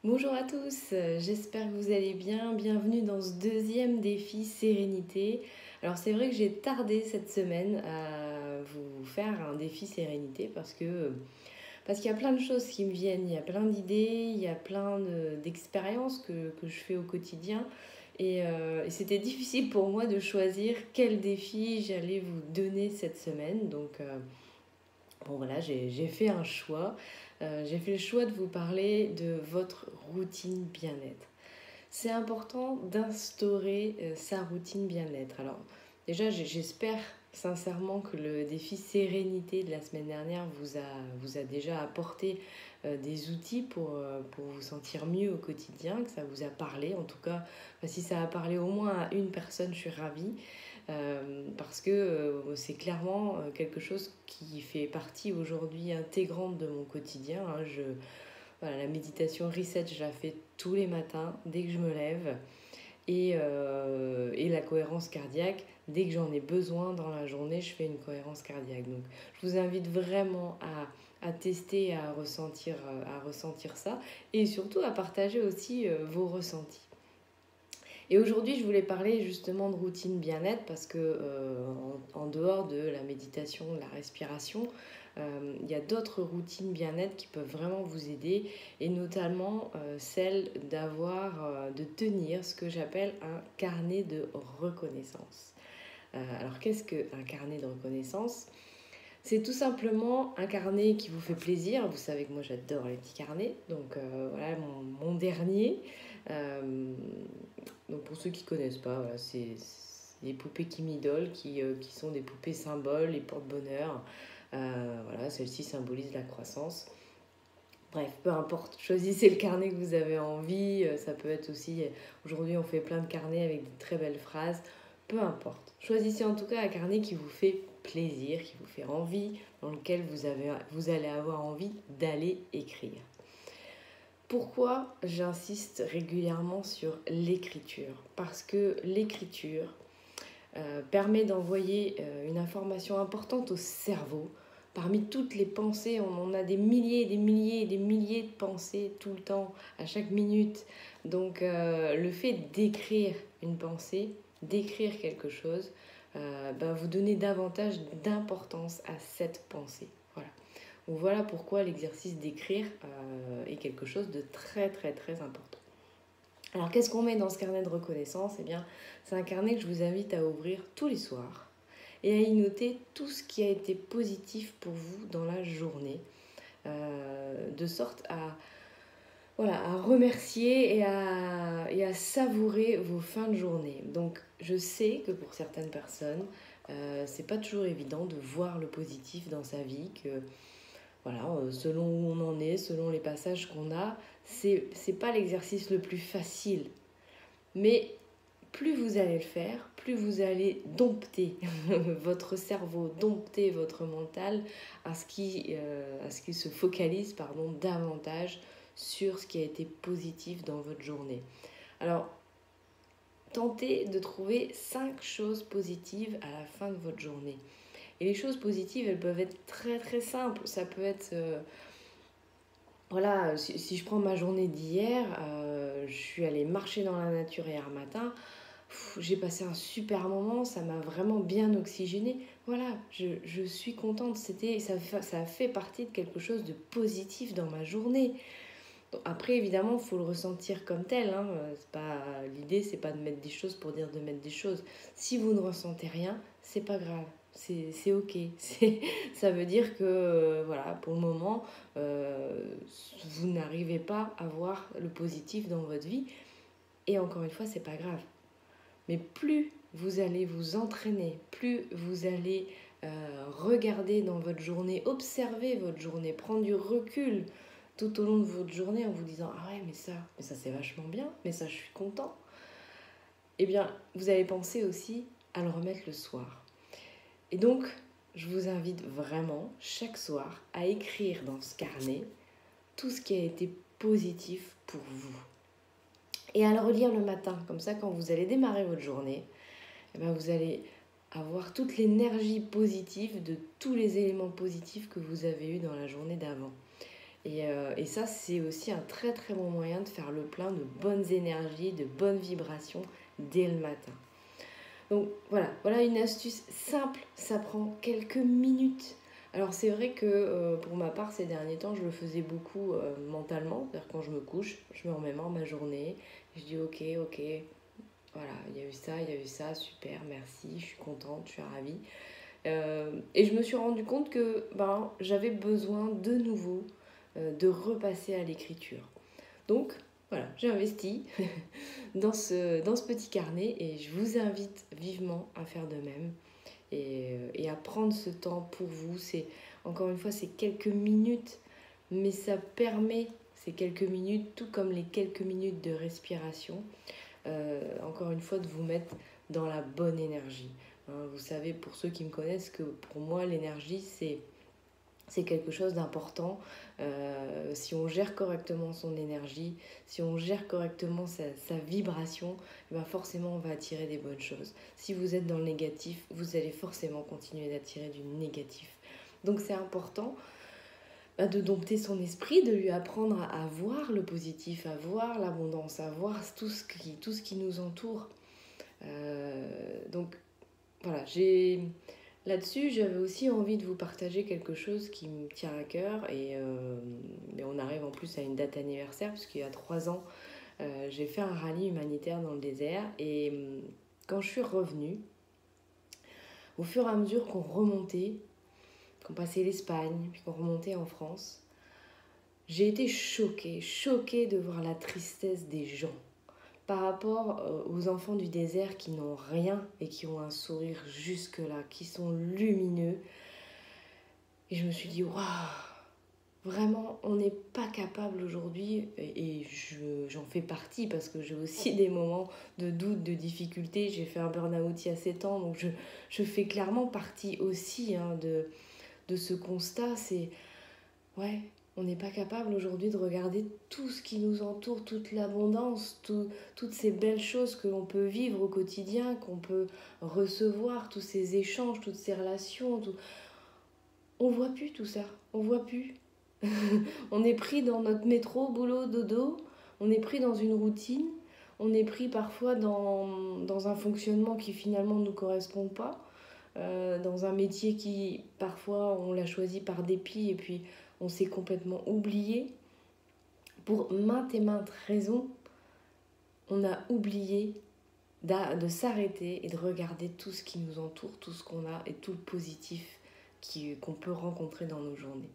Bonjour à tous, j'espère que vous allez bien. Bienvenue dans ce deuxième défi sérénité. Alors c'est vrai que j'ai tardé cette semaine à vous faire un défi sérénité parce qu'il y a plein de choses qui me viennent, il y a plein d'idées, il y a d'expériences que je fais au quotidien et c'était difficile pour moi de choisir quel défi j'allais vous donner cette semaine. Bon voilà, j'ai fait un choix. J'ai fait le choix de vous parler de votre routine bien-être. C'est important d'instaurer sa routine bien-être. Alors déjà, j'espère sincèrement que le défi sérénité de la semaine dernière vous a déjà apporté des outils pour vous sentir mieux au quotidien, que ça vous a parlé. En tout cas, si ça a parlé au moins à une personne, je suis ravie. Parce que c'est clairement quelque chose qui fait partie aujourd'hui intégrante de mon quotidien. Voilà, la méditation reset, je la fais tous les matins dès que je me lève. Et la cohérence cardiaque, dès que j'en ai besoin dans la journée, je fais une cohérence cardiaque. Donc je vous invite vraiment à tester, à ressentir ça et surtout à partager aussi vos ressentis. Et aujourd'hui, je voulais parler justement de routine bien-être parce que en dehors de la méditation, de la respiration, il y a d'autres routines bien-être qui peuvent vraiment vous aider et notamment celle de tenir ce que j'appelle un carnet de reconnaissance. Alors qu'est-ce qu'un carnet de reconnaissance? C'est tout simplement un carnet qui vous fait plaisir. Vous savez que moi j'adore les petits carnets. Donc voilà mon dernier. Euh, donc pour ceux qui ne connaissent pas, voilà, c'est des poupées Kim Idol qui sont des poupées symboles et porte-bonheur. Voilà, celle-ci symbolise la croissance. Bref, peu importe, choisissez le carnet que vous avez envie. Ça peut être aussi, aujourd'hui on fait plein de carnets avec de très belles phrases. Peu importe. Choisissez en tout cas un carnet qui vous fait plaisir, qui vous fait envie, dans lequel vous allez avoir envie d'aller écrire. Pourquoi j'insiste régulièrement sur l'écriture? Parce que l'écriture permet d'envoyer une information importante au cerveau. Parmi toutes les pensées, on en a des milliers, des milliers et des milliers de pensées tout le temps, à chaque minute. Donc le fait d'écrire une pensée, d'écrire quelque chose, vous donnez davantage d'importance à cette pensée. Voilà. Donc voilà pourquoi l'exercice d'écrire est quelque chose de très très très important. Alors qu'est-ce qu'on met dans ce carnet de reconnaissance? Eh bien, c'est un carnet que je vous invite à ouvrir tous les soirs et à y noter tout ce qui a été positif pour vous dans la journée, de sorte à remercier et à savourer vos fins de journée. Donc je sais que pour certaines personnes, c'est pas toujours évident de voir le positif dans sa vie, que voilà, selon où on en est, selon les passages qu'on a, c'est pas l'exercice le plus facile. Mais plus vous allez le faire, plus vous allez dompter votre cerveau, dompter votre mental à ce qui se focalise davantage sur ce qui a été positif dans votre journée. Alors, tentez de trouver 5 choses positives à la fin de votre journée. Et les choses positives, elles peuvent être très très simples. Ça peut être voilà, si je prends ma journée d'hier, je suis allée marcher dans la nature hier matin. J'ai passé un super moment, ça m'a vraiment bien oxygéné. Voilà, je suis contente. Ça a fait partie de quelque chose de positif dans ma journée. Donc après, évidemment, il faut le ressentir comme tel. Hein. L'idée, c'est pas de mettre des choses pour dire de mettre des choses. Si vous ne ressentez rien, c'est pas grave. C'est ok. Ça veut dire que, voilà, pour le moment, euh, vous n'arrivez pas à voir le positif dans votre vie. Et encore une fois, c'est pas grave. Mais plus vous allez vous entraîner, plus vous allez regarder dans votre journée, observer votre journée, prendre du recul tout au long de votre journée en vous disant ah ouais mais ça c'est vachement bien, mais ça je suis content. Eh bien vous allez penser aussi à le remettre le soir. Et donc je vous invite vraiment chaque soir à écrire dans ce carnet tout ce qui a été positif pour vous. Et à le relire le matin, comme ça quand vous allez démarrer votre journée, eh bien, vous allez avoir toute l'énergie positive de tous les éléments positifs que vous avez eus dans la journée d'avant. Et ça, c'est aussi un très très bon moyen de faire le plein de bonnes énergies, de bonnes vibrations dès le matin. Donc voilà une astuce simple, ça prend quelques minutes. Alors c'est vrai que pour ma part, ces derniers temps, je le faisais beaucoup mentalement. C'est-à-dire quand je me couche, je me remémore ma journée. Je dis ok, voilà, il y a eu ça, super, merci, je suis contente, je suis ravie. Et je me suis rendu compte que j'avais besoin de nouveau de repasser à l'écriture. Donc voilà, j'ai investi dans ce petit carnet et je vous invite vivement à faire de même et à prendre ce temps pour vous. Encore une fois, c'est quelques minutes, mais ça permet ces quelques minutes, tout comme les quelques minutes de respiration, encore une fois, de vous mettre dans la bonne énergie. Vous savez, pour ceux qui me connaissent, que pour moi, l'énergie, c'est quelque chose d'important. Si on gère correctement son énergie, si on gère correctement sa vibration, forcément on va attirer des bonnes choses. Si vous êtes dans le négatif, vous allez forcément continuer d'attirer du négatif. Donc c'est important de dompter son esprit, de lui apprendre à voir le positif, à voir l'abondance, à voir tout ce qui nous entoure. Donc voilà, là-dessus, j'avais aussi envie de vous partager quelque chose qui me tient à cœur. Mais on arrive en plus à une date anniversaire, puisqu'il y a 3 ans, j'ai fait un rallye humanitaire dans le désert. Et quand je suis revenue, au fur et à mesure qu'on remontait, qu'on passait l'Espagne, puis qu'on remontait en France, j'ai été choquée de voir la tristesse des gens par rapport aux enfants du désert qui n'ont rien et qui ont un sourire jusque-là, qui sont lumineux. Et je me suis dit, waouh, vraiment, on n'est pas capable aujourd'hui, et j'en fais partie parce que j'ai aussi des moments de doute, de difficulté. J'ai fait un burn-out il y a 7 ans, donc je fais clairement partie aussi de ce constat. Ouais, on n'est pas capable aujourd'hui de regarder tout ce qui nous entoure, toute l'abondance, toutes ces belles choses que l'on peut vivre au quotidien, qu'on peut recevoir, tous ces échanges, toutes ces relations. On voit plus tout ça, on voit plus. On est pris dans notre métro, boulot, dodo, on est pris dans une routine, on est pris parfois dans un fonctionnement qui finalement ne nous correspond pas, dans un métier qui parfois on l'a choisi par dépit et puis on s'est complètement oublié. Pour maintes et maintes raisons, on a oublié de s'arrêter et de regarder tout ce qui nous entoure, tout ce qu'on a et tout le positif qu'on peut rencontrer dans nos journées.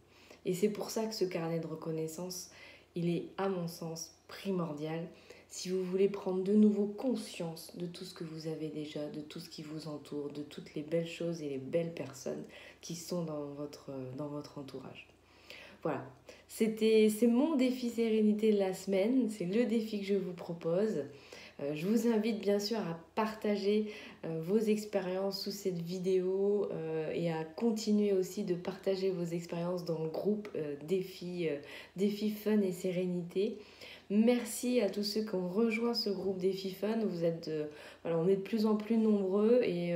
Et c'est pour ça que ce carnet de reconnaissance, il est à mon sens primordial si vous voulez prendre de nouveau conscience de tout ce que vous avez déjà, de tout ce qui vous entoure, de toutes les belles choses et les belles personnes qui sont dans votre entourage. Voilà, c'est mon défi sérénité de la semaine, c'est le défi que je vous propose. Je vous invite bien sûr à partager vos expériences sous cette vidéo et à continuer aussi de partager vos expériences dans le groupe Défi Fun et Sérénité. Merci à tous ceux qui ont rejoint ce groupe Défi Fun. On est de plus en plus nombreux et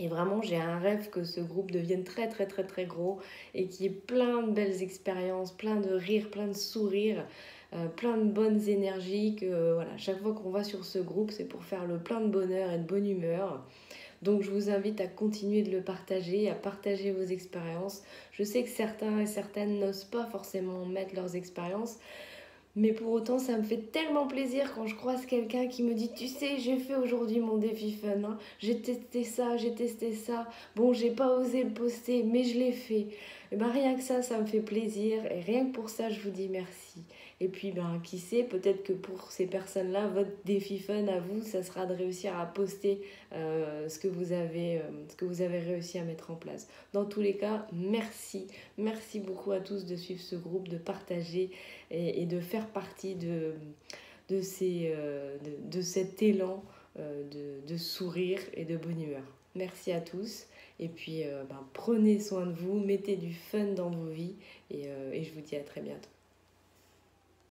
vraiment, j'ai un rêve que ce groupe devienne très très très très gros et qu'il y ait plein de belles expériences, plein de rires, plein de sourires, plein de bonnes énergies. Chaque fois qu'on va sur ce groupe, c'est pour faire le plein de bonheur et de bonne humeur. Donc je vous invite à continuer de le partager, à partager vos expériences. Je sais que certains et certaines n'osent pas forcément mettre leurs expériences. Mais pour autant, ça me fait tellement plaisir quand je croise quelqu'un qui me dit « Tu sais, j'ai fait aujourd'hui mon défi fun, hein. J'ai testé ça. Bon, j'ai pas osé le poster, mais je l'ai fait. » Et rien que ça me fait plaisir. Et rien que pour ça, je vous dis merci. Et puis, qui sait, peut-être que pour ces personnes-là, votre défi fun à vous, ça sera de réussir à poster ce que vous avez réussi à mettre en place. Dans tous les cas, merci. Merci beaucoup à tous de suivre ce groupe, de partager et de faire partie de cet élan de sourire et de bonne humeur. Merci à tous et puis prenez soin de vous, mettez du fun dans vos vies et je vous dis à très bientôt.